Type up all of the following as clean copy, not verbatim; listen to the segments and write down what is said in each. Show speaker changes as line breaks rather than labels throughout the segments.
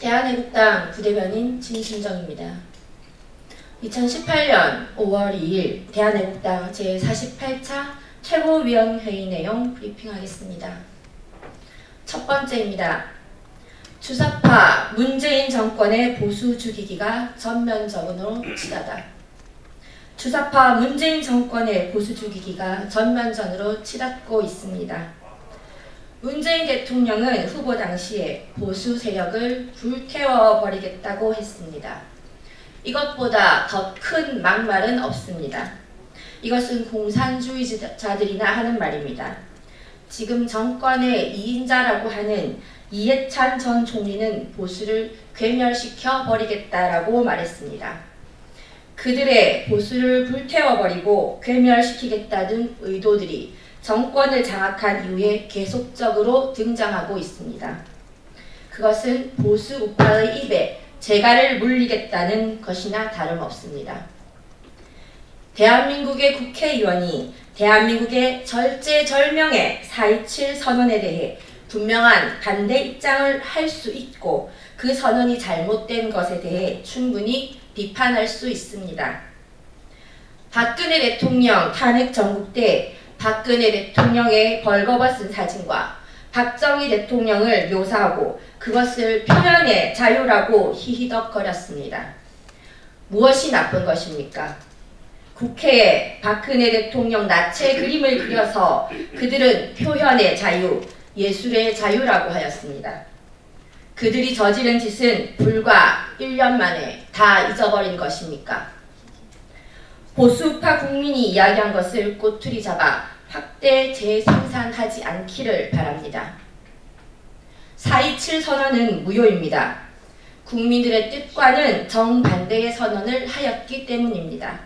대한애국당 부대변인 진순정입니다. 2018년 5월 2일 대한애국당 제48차 최고위원회의 내용 브리핑하겠습니다. 첫 번째입니다. 주사파 문재인 정권의 보수 죽이기가 전면전으로 치닫다. 주사파 문재인 정권의 보수 죽이기가 전면전으로 치닫고 있습니다. 문재인 대통령은 후보 당시에 보수 세력을 불태워버리겠다고 했습니다. 이것보다 더 큰 막말은 없습니다. 이것은 공산주의자들이나 하는 말입니다. 지금 정권의 2인자라고 하는 이해찬 전 총리는 보수를 괴멸시켜 버리겠다라고 말했습니다. 그들의 보수를 불태워버리고 괴멸시키겠다는 의도들이 정권을 장악한 이후에 계속적으로 등장하고 있습니다. 그것은 보수 우파의 입에 재갈을 물리겠다는 것이나 다름없습니다. 대한민국의 국회의원이 대한민국의 절제절명의 4.27 선언에 대해 분명한 반대 입장을 할 수 있고 그 선언이 잘못된 것에 대해 충분히 비판할 수 있습니다. 박근혜 대통령 탄핵 전국 때 박근혜 대통령의 벌거벗은 사진과 박정희 대통령을 묘사하고 그것을 표현의 자유라고 히히덕거렸습니다. 무엇이 나쁜 것입니까? 국회에 박근혜 대통령 나체 그림을 그려서 그들은 표현의 자유, 예술의 자유라고 하였습니다. 그들이 저지른 짓은 불과 1년 만에 다 잊어버린 것입니까? 보수우파 국민이 이야기한 것을 꼬투리 잡아 확대 재생산하지 않기를 바랍니다. 4.27 선언은 무효입니다. 국민들의 뜻과는 정반대의 선언을 하였기 때문입니다.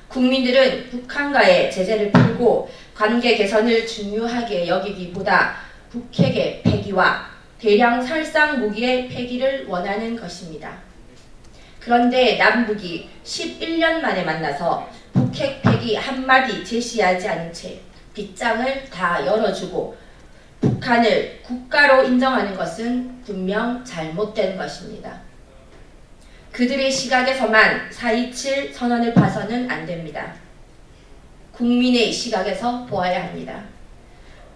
국민들은 북한과의 제재를 풀고 관계 개선을 중요하게 여기기보다 북핵의 폐기와 대량 살상 무기의 폐기를 원하는 것입니다. 그런데 남북이 11년 만에 만나서 북핵 폐기 한마디 제시하지 않은 채 빗장을 다 열어주고 북한을 국가로 인정하는 것은 분명 잘못된 것입니다. 그들의 시각에서만 4.27 선언을 봐서는 안 됩니다. 국민의 시각에서 보아야 합니다.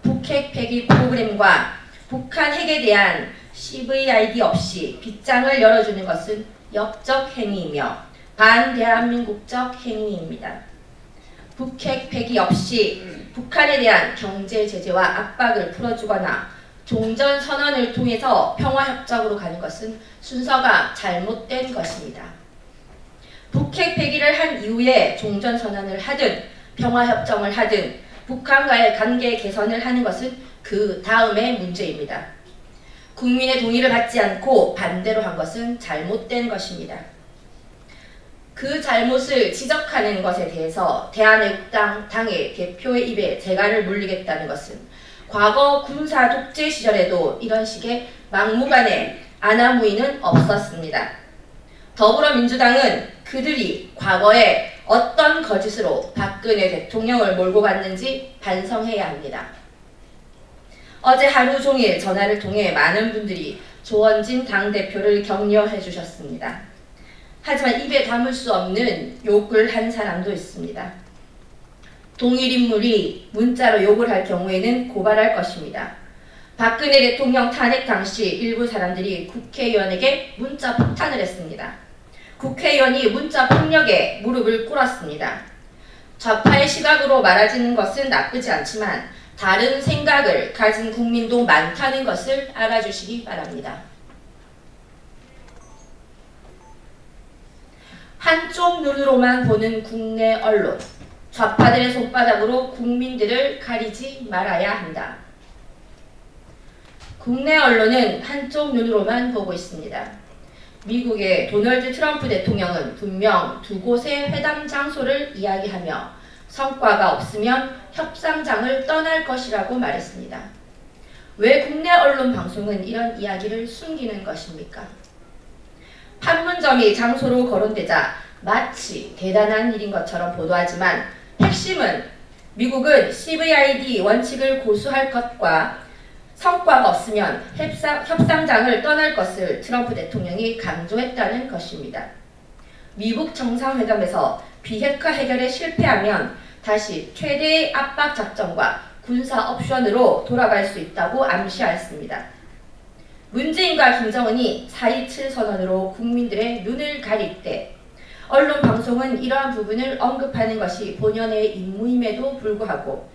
북핵 폐기 프로그램과 북한 핵에 대한 CVID 없이 빗장을 열어주는 것은 역적 행위이며 반대한민국적 행위입니다. 북핵 폐기 없이 북한에 대한 경제 제재와 압박을 풀어주거나 종전선언을 통해서 평화협정으로 가는 것은 순서가 잘못된 것입니다. 북핵 폐기를 한 이후에 종전선언을 하든 평화협정을 하든 북한과의 관계 개선을 하는 것은 그 다음의 문제입니다. 국민의 동의를 받지 않고 반대로 한 것은 잘못된 것입니다. 그 잘못을 지적하는 것에 대해서 대한애국당 당의 대표의 입에 재갈을 물리겠다는 것은 과거 군사 독재 시절에도 이런 식의 막무가내 아나무인은 없었습니다. 더불어민주당은 그들이 과거에 어떤 거짓으로 박근혜 대통령을 몰고 갔는지 반성해야 합니다. 어제 하루 종일 전화를 통해 많은 분들이 조원진 당대표를 격려해 주셨습니다. 하지만 입에 담을 수 없는 욕을 한 사람도 있습니다. 동일 인물이 문자로 욕을 할 경우에는 고발할 것입니다. 박근혜 대통령 탄핵 당시 일부 사람들이 국회의원에게 문자 폭탄을 했습니다. 국회의원이 문자 폭력에 무릎을 꿇었습니다. 좌파의 시각으로 말하지는 것은 나쁘지 않지만 다른 생각을 가진 국민도 많다는 것을 알아주시기 바랍니다. 한쪽 눈으로만 보는 국내 언론, 좌파들의 손바닥으로 국민들을 가리지 말아야 한다. 국내 언론은 한쪽 눈으로만 보고 있습니다. 미국의 도널드 트럼프 대통령은 분명 두 곳의 회담 장소를 이야기하며 성과가 없으면 협상장을 떠날 것이라고 말했습니다. 왜 국내 언론 방송은 이런 이야기를 숨기는 것입니까? 판문점이 장소로 거론되자 마치 대단한 일인 것처럼 보도하지만 핵심은 미국은 CVID 원칙을 고수할 것과 성과가 없으면 협상장을 떠날 것을 트럼프 대통령이 강조했다는 것입니다. 미국 정상회담에서 비핵화 해결에 실패하면 다시 최대의 압박 작전과 군사 옵션으로 돌아갈 수 있다고 암시하였습니다. 문재인과 김정은이 4.27 선언으로 국민들의 눈을 가릴 때 언론 방송은 이러한 부분을 언급하는 것이 본연의 임무임에도 불구하고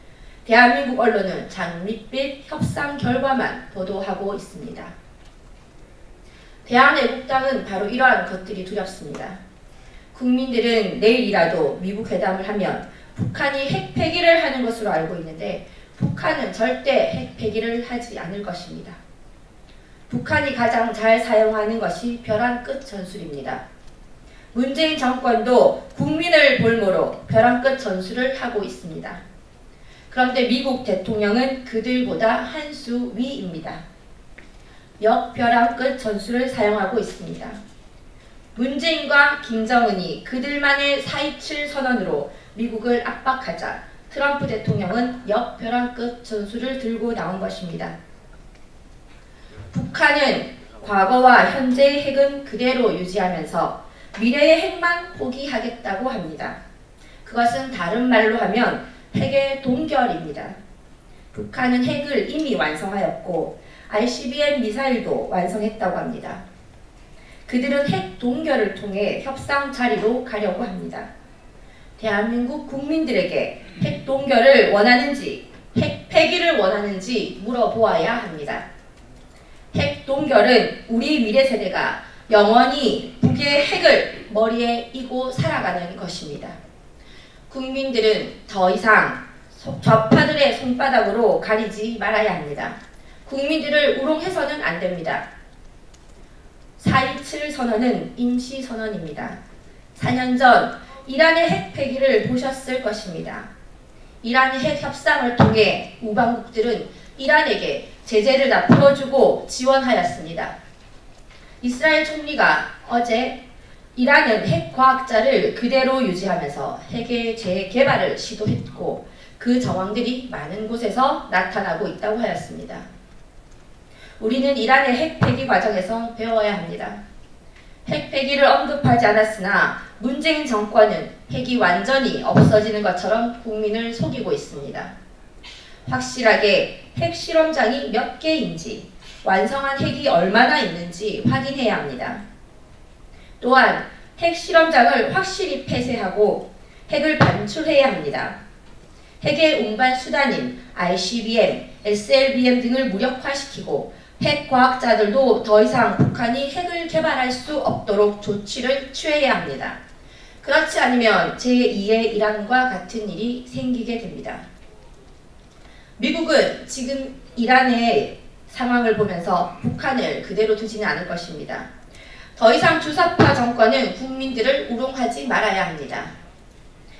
대한민국 언론은 장밋빛 협상 결과만 보도하고 있습니다. 대한애국당은 바로 이러한 것들이 두렵습니다. 국민들은 내일이라도 미국 회담을 하면 북한이 핵 폐기를 하는 것으로 알고 있는데 북한은 절대 핵 폐기를 하지 않을 것입니다. 북한이 가장 잘 사용하는 것이 벼랑 끝 전술입니다. 문재인 정권도 국민을 볼모로 벼랑 끝 전술을 하고 있습니다. 그런데 미국 대통령은 그들보다 한 수 위입니다. 역벼랑 끝 전술을 사용하고 있습니다. 문재인과 김정은이 그들만의 4.27 선언으로 미국을 압박하자 트럼프 대통령은 역벼랑 끝 전술을 들고 나온 것입니다. 북한은 과거와 현재의 핵은 그대로 유지하면서 미래의 핵만 포기하겠다고 합니다. 그것은 다른 말로 하면 핵의 동결입니다. 북한은 핵을 이미 완성하였고 ICBM 미사일도 완성했다고 합니다. 그들은 핵 동결을 통해 협상 자리로 가려고 합니다. 대한민국 국민들에게 핵 동결을 원하는지 핵 폐기를 원하는지 물어보아야 합니다. 핵 동결은 우리 미래 세대가 영원히 북의 핵을 머리에 이고 살아가는 것입니다. 국민들은 더 이상 좌파들의 손바닥으로 가리지 말아야 합니다. 국민들을 우롱해서는 안 됩니다. 4.27 선언은 임시선언입니다. 4년 전 이란의 핵 폐기를 보셨을 것입니다. 이란의 핵 협상을 통해 우방국들은 이란에게 제재를 다 풀어주고 지원하였습니다. 이스라엘 총리가 어제 이란은 핵 과학자를 그대로 유지하면서 핵의 재개발을 시도했고 그 정황들이 많은 곳에서 나타나고 있다고 하였습니다. 우리는 이란의 핵 폐기 과정에서 배워야 합니다. 핵 폐기를 언급하지 않았으나 문재인 정권은 핵이 완전히 없어지는 것처럼 국민을 속이고 있습니다. 확실하게 핵 실험장이 몇 개인지 완성한 핵이 얼마나 있는지 확인해야 합니다. 또한 핵 실험장을 확실히 폐쇄하고 핵을 반출해야 합니다. 핵의 운반 수단인 ICBM, SLBM 등을 무력화시키고 핵 과학자들도 더 이상 북한이 핵을 개발할 수 없도록 조치를 취해야 합니다. 그렇지 않으면 제2의 이란과 같은 일이 생기게 됩니다. 미국은 지금 이란의 상황을 보면서 북한을 그대로 두지는 않을 것입니다. 더 이상 주사파 정권은 국민들을 우롱하지 말아야 합니다.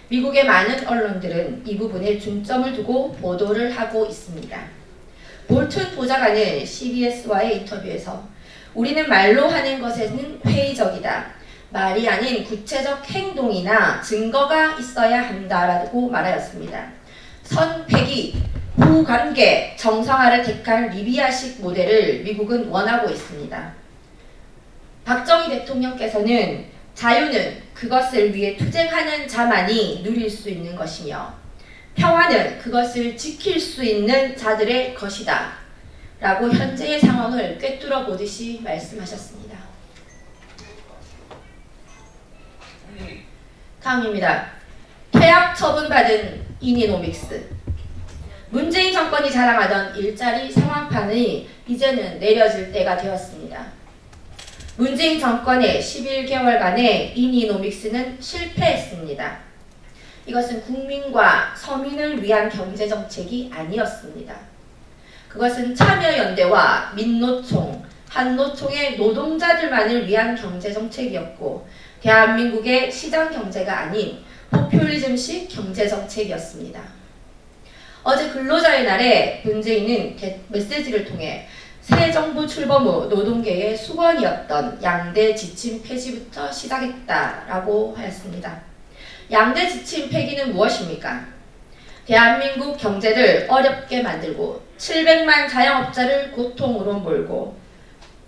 미국의 많은 언론들은 이 부분에 중점을 두고 보도를 하고 있습니다. 볼튼 보좌관은 CBS와의 인터뷰에서 우리는 말로 하는 것에는 회의적이다. 말이 아닌 구체적 행동이나 증거가 있어야 한다라고 말하였습니다. 선폐기, 후관계, 정상화를 택한 리비아식 모델을 미국은 원하고 있습니다. 박정희 대통령께서는 자유는 그것을 위해 투쟁하는 자만이 누릴 수 있는 것이며 평화는 그것을 지킬 수 있는 자들의 것이다 라고 현재의 상황을 꿰뚫어 보듯이 말씀하셨습니다. 다음입니다. 퇴학 처분받은 이니노믹스. 문재인 정권이 자랑하던 일자리 상황판이 이제는 내려질 때가 되었습니다. 문재인 정권의 11개월간의 이니노믹스는 실패했습니다. 이것은 국민과 서민을 위한 경제정책이 아니었습니다. 그것은 참여연대와 민노총, 한노총의 노동자들만을 위한 경제정책이었고 대한민국의 시장경제가 아닌 포퓰리즘식 경제정책이었습니다. 어제 근로자의 날에 문재인은 메시지를 통해 새 정부 출범 후 노동계의 수건이었던 양대 지침 폐지부터 시작했다라고 하였습니다. 양대 지침 폐기는 무엇입니까? 대한민국 경제를 어렵게 만들고 700만 자영업자를 고통으로 몰고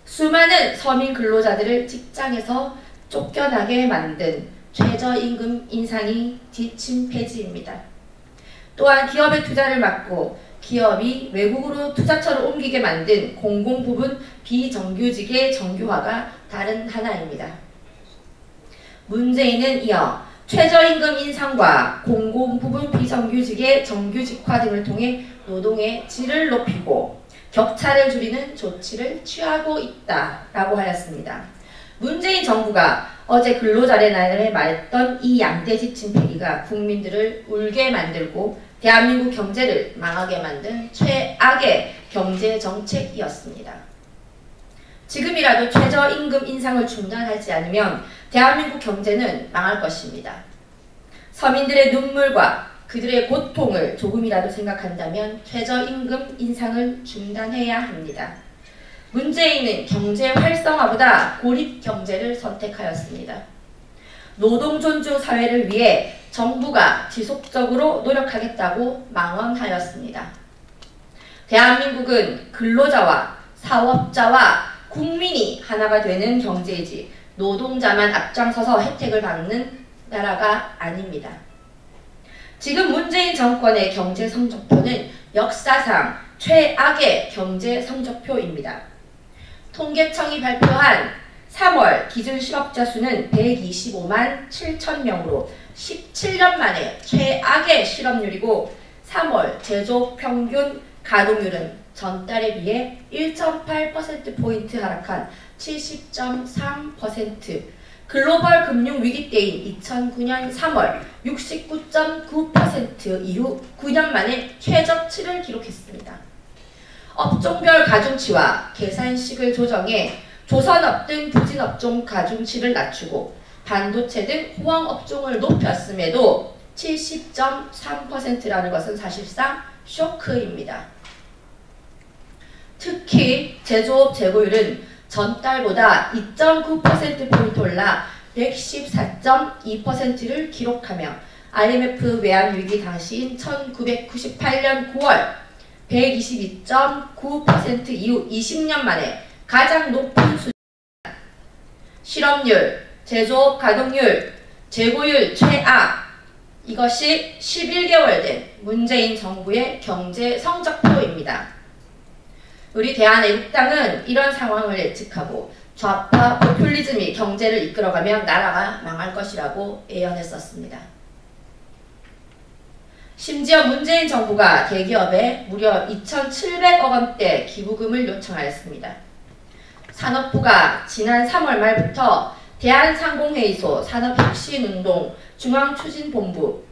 수많은 서민 근로자들을 직장에서 쫓겨나게 만든 최저임금 인상이 지침 폐지입니다. 또한 기업의 투자를 막고 기업이 외국으로 투자처를 옮기게 만든 공공부문 비정규직의 정규화가 다른 하나입니다. 문재인은 이어 최저임금 인상과 공공부문 비정규직의 정규직화 등을 통해 노동의 질을 높이고 격차를 줄이는 조치를 취하고 있다라고 하였습니다. 문재인 정부가 어제 근로자의 날에 말했던 이 양대 지침 폐기가 국민들을 울게 만들고 대한민국 경제를 망하게 만든 최악의 경제 정책이었습니다. 지금이라도 최저임금 인상을 중단하지 않으면 대한민국 경제는 망할 것입니다. 서민들의 눈물과 그들의 고통을 조금이라도 생각한다면 최저임금 인상을 중단해야 합니다. 문재인은 경제 활성화보다 고립 경제를 선택하였습니다. 노동 존중 사회를 위해 정부가 지속적으로 노력하겠다고 망언하였습니다. 대한민국은 근로자와 사업자와 국민이 하나가 되는 경제이지 노동자만 앞장서서 혜택을 받는 나라가 아닙니다. 지금 문재인 정권의 경제 성적표는 역사상 최악의 경제 성적표입니다. 통계청이 발표한 3월 기준 실업자 수는 125만 7천 명으로 17년 만에 최악의 실업률이고 3월 제조업 평균 가동률은 전달에 비해 1.8%포인트 하락한 70.3%, 글로벌 금융 위기 때인 2009년 3월 69.9% 이후 9년 만에 최저치를 기록했습니다. 업종별 가중치와 계산식을 조정해 조선업 등 부진업종 가중치를 낮추고 반도체 등 호황업종을 높였음에도 70.3%라는 것은 사실상 쇼크입니다. 특히 제조업 재고율은 전달보다 2.9%포인트 올라 114.2%를 기록하며 IMF 외환위기 당시인 1998년 9월 122.9% 이후 20년 만에 가장 높은 수준입니다. 실업률, 제조업 가동률, 재고율 최악, 이것이 11개월 된 문재인 정부의 경제 성적표입니다. 우리 대한애국당은 이런 상황을 예측하고 좌파 포퓰리즘이 경제를 이끌어가면 나라가 망할 것이라고 예언했었습니다. 심지어 문재인 정부가 대기업에 무려 2,700억 원대 기부금을 요청하였습니다. 산업부가 지난 3월 말부터 대한상공회의소 산업혁신운동 중앙추진본부,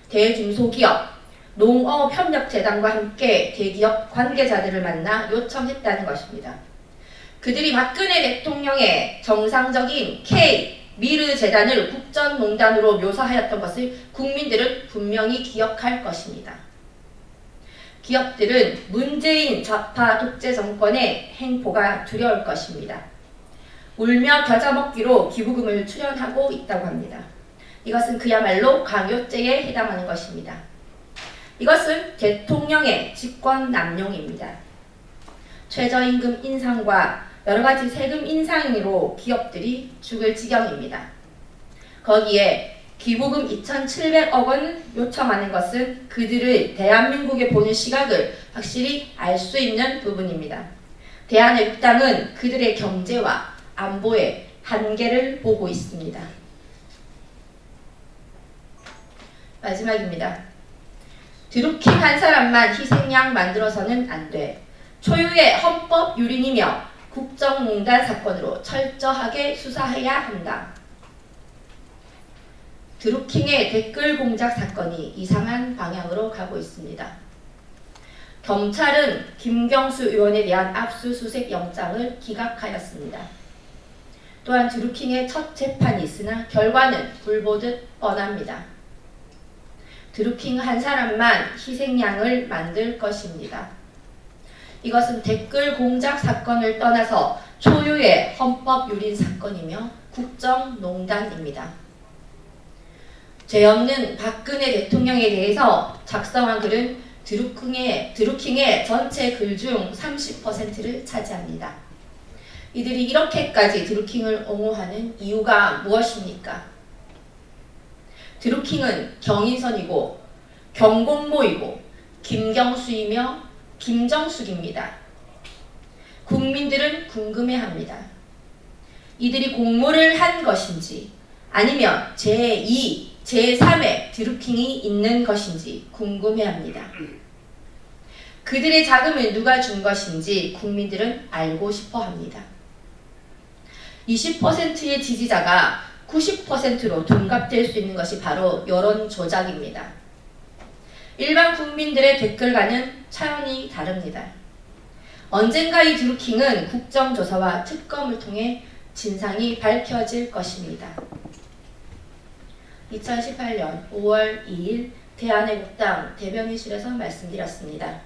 대중소기업, 농업협력재단과 함께 대기업 관계자들을 만나 요청했다는 것입니다. 그들이 박근혜 대통령의 정상적인 K 미르 재단을 국정농단으로 묘사하였던 것을 국민들은 분명히 기억할 것입니다. 기업들은 문재인 좌파 독재 정권의 행포가 두려울 것입니다. 울며 겨자 먹기로 기부금을 출연하고 있다고 합니다. 이것은 그야말로 강요죄에 해당하는 것입니다. 이것은 대통령의 직권 남용입니다. 최저임금 인상과 여러가지 세금 인상으로 기업들이 죽을 지경입니다. 거기에 기부금 2,700억 원 요청하는 것은 그들을 대한민국에 보는 시각을 확실히 알 수 있는 부분입니다. 대한애국당은 그들의 경제와 안보의 한계를 보고 있습니다. 마지막입니다. 드루킹 한 사람만 희생양 만들어서는 안 돼. 초유의 헌법 유린이며 국정농단 사건으로 철저하게 수사해야 한다. 드루킹의 댓글 공작 사건이 이상한 방향으로 가고 있습니다. 경찰은 김경수 의원에 대한 압수수색 영장을 기각하였습니다. 또한 드루킹의 첫 재판이 있으나 결과는 불보듯 뻔합니다. 드루킹 한 사람만 희생양을 만들 것입니다. 이것은 댓글 공작 사건을 떠나서 초유의 헌법 유린 사건이며 국정농단입니다. 죄 없는 박근혜 대통령에 대해서 작성한 글은 드루킹의 전체 글 중 30%를 차지합니다. 이들이 이렇게까지 드루킹을 옹호하는 이유가 무엇입니까? 드루킹은 경인선이고 경공모이고 김경수이며 김정숙입니다. 국민들은 궁금해합니다. 이들이 공모를 한 것인지 아니면 제2, 제3의 드루킹이 있는 것인지 궁금해합니다. 그들의 자금을 누가 준 것인지 국민들은 알고 싶어합니다. 20%의 지지자가 90%로 둔갑될 수 있는 것이 바로 여론 조작입니다. 일반 국민들의 댓글과는 차원이 다릅니다. 언젠가 이 드루킹은 국정조사와 특검을 통해 진상이 밝혀질 것입니다. 2018년 5월 2일 대한애국당 대변인실에서 말씀드렸습니다.